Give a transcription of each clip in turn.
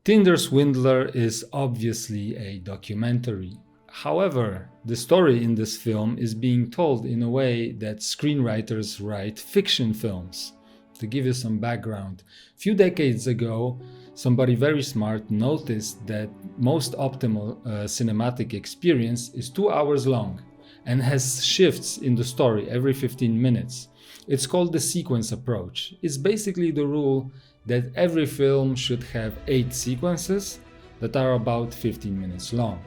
Tinder Swindler is obviously a documentary. However, the story in this film is being told in a way that screenwriters write fiction films. To give you some background, a few decades ago, somebody very smart noticed that most optimal cinematic experience is 2 hours long and has shifts in the story every 15 minutes. It's called the sequence approach. It's basically the rule that every film should have 8 sequences that are about 15 minutes long.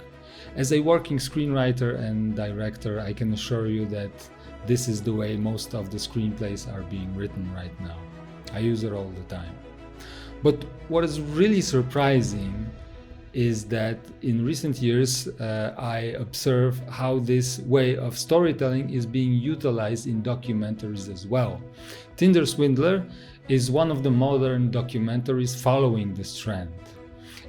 As a working screenwriter and director, I can assure you that this is the way most of the screenplays are being written right now. I use it all the time. But what is really surprising is that in recent years I observe how this way of storytelling is being utilized in documentaries as well. Tinder Swindler is one of the modern documentaries following this trend.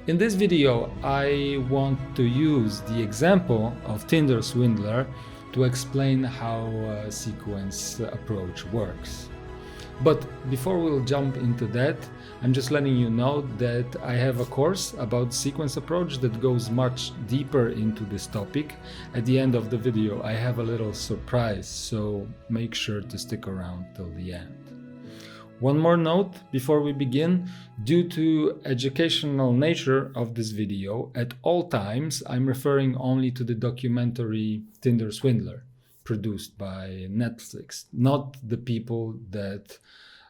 In this video, I want to use the example of Tinder Swindler to explain how a sequence approach works. But before we'll jump into that, I'm just letting you know that I have a course about sequence approach that goes much deeper into this topic. At the end of the video, I have a little surprise, so make sure to stick around till the end. One more note before we begin. Due to educational nature of this video, at all times I'm referring only to the documentary Tinder Swindler, produced by Netflix, not the people that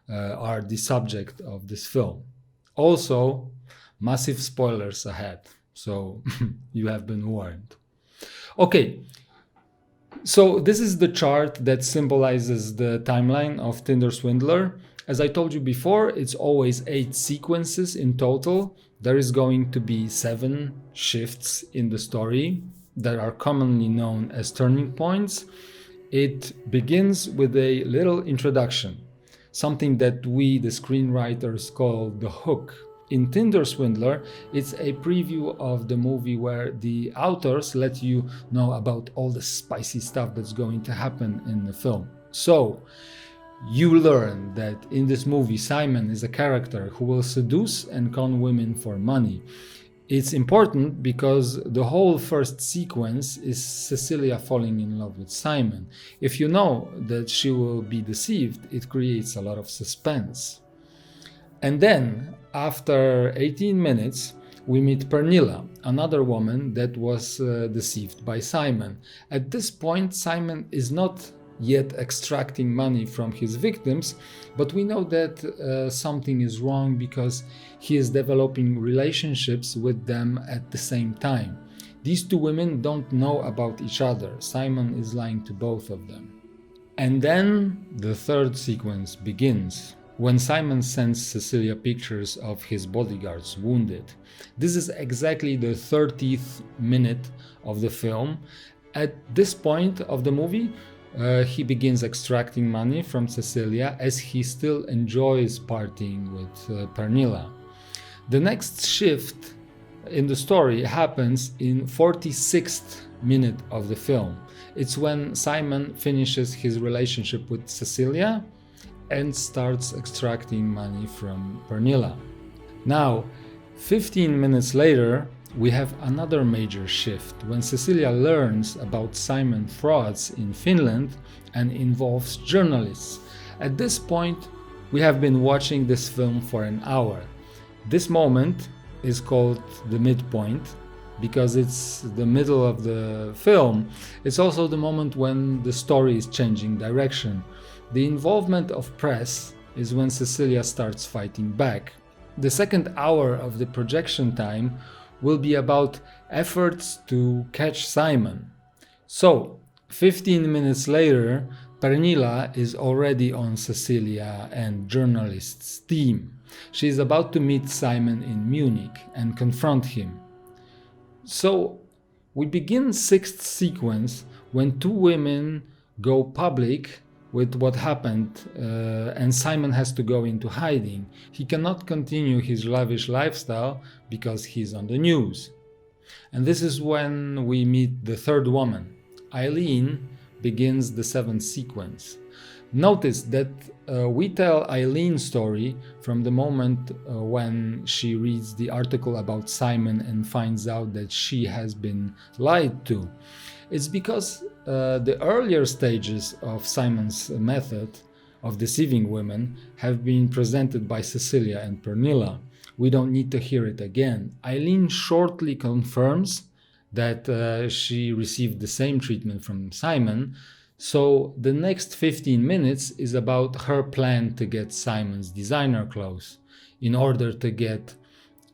are the subject of this film. Also, massive spoilers ahead, so you have been warned. Okay, so this is the chart that symbolizes the timeline of Tinder Swindler. As I told you before, it's always 8 sequences in total. There is going to be 7 shifts in the story that are commonly known as turning points. It begins with a little introduction, something that we, the screenwriters, call the hook. In Tinder Swindler, it's a preview of the movie where the authors let you know about all the spicy stuff that's going to happen in the film. So, you learn that in this movie, Simon is a character who will seduce and con women for money. It's important because the whole first sequence is Cecilia falling in love with Simon. If you know that she will be deceived, it creates a lot of suspense. And then, after 18 minutes, we meet Pernilla, another woman that was deceived by Simon. At this point, Simon is not yet extracting money from his victims, but we know that something is wrong because he is developing relationships with them at the same time. These 2 women don't know about each other. Simon is lying to both of them. And then the third sequence begins, when Simon sends Cecilia pictures of his bodyguards wounded. This is exactly the 30th minute of the film. At this point of the movie, he begins extracting money from Cecilia as he still enjoys partying with Pernilla. The next shift in the story happens in 46th minute of the film. It's when Simon finishes his relationship with Cecilia and starts extracting money from Pernilla. Now, 15 minutes later, we have another major shift when Cecilia learns about Simon frauds in Finland and involves journalists. At this point, we have been watching this film for an hour. This moment is called the midpoint because it's the middle of the film. It's also the moment when the story is changing direction. The involvement of press is when Cecilia starts fighting back. The second hour of the projection time will be about efforts to catch Simon. So, 15 minutes later, Pernilla is already on Cecilia and journalists' team. She is about to meet Simon in Munich and confront him. So, we begin 6th sequence when 2 women go public with what happened and Simon has to go into hiding. He cannot continue his lavish lifestyle because he's on the news. And this is when we meet the third woman. Eileen begins the 7th sequence. Notice that we tell Eileen's story from the moment when she reads the article about Simon and finds out that she has been lied to. It's because the earlier stages of Simon's method of deceiving women have been presented by Cecilia and Pernilla. We don't need to hear it again. Eileen shortly confirms that she received the same treatment from Simon. So the next 15 minutes is about her plan to get Simon's designer clothes in order to get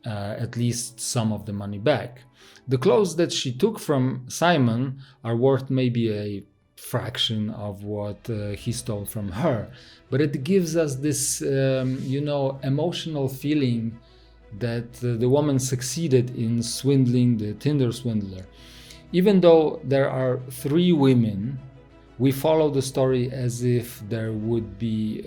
at least some of the money back. The clothes that she took from Simon are worth maybe a fraction of what he stole from her, but it gives us this emotional feeling that the woman succeeded in swindling the Tinder swindler. Even though there are 3 women, we follow the story as if there would be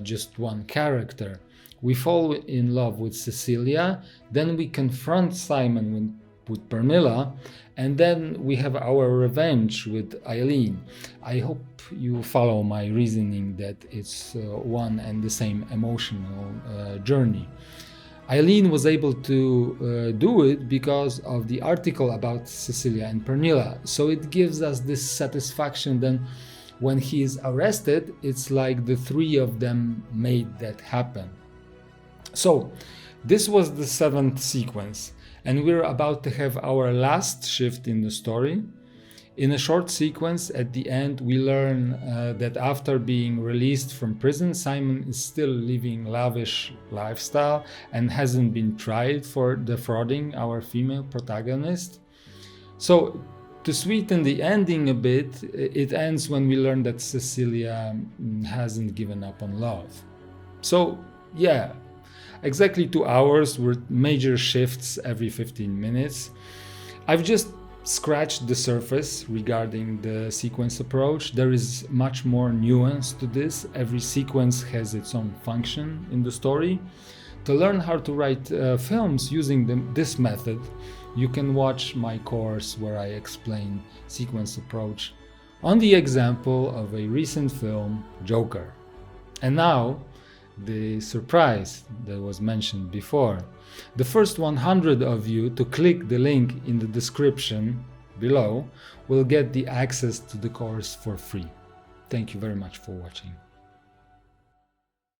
just one character. We fall in love with Cecilia, then we confront Simon with Pernilla, and then we have our revenge with Eileen. I hope you follow my reasoning that it's one and the same emotional journey. Eileen was able to do it because of the article about Cecilia and Pernilla. So it gives us this satisfaction. Then when he is arrested, it's like the 3 of them made that happen. So this was the 7th sequence, and we're about to have our last shift in the story. In a short sequence at the end, we learn that after being released from prison, Simon is still living lavish lifestyle and hasn't been tried for defrauding our female protagonist. So to sweeten the ending a bit, it ends when we learn that Cecilia hasn't given up on love. So yeah, exactly 2 hours with major shifts every 15 minutes. I've just scratched the surface regarding the sequence approach. There is much more nuance to this. Every sequence has its own function in the story. To learn how to write films using this method, you can watch my course where I explain sequence approach on the example of a recent film, Joker. And now, the surprise that was mentioned before. The first 100 of you to click the link in the description below will get the access to the course for free. Thank you very much for watching.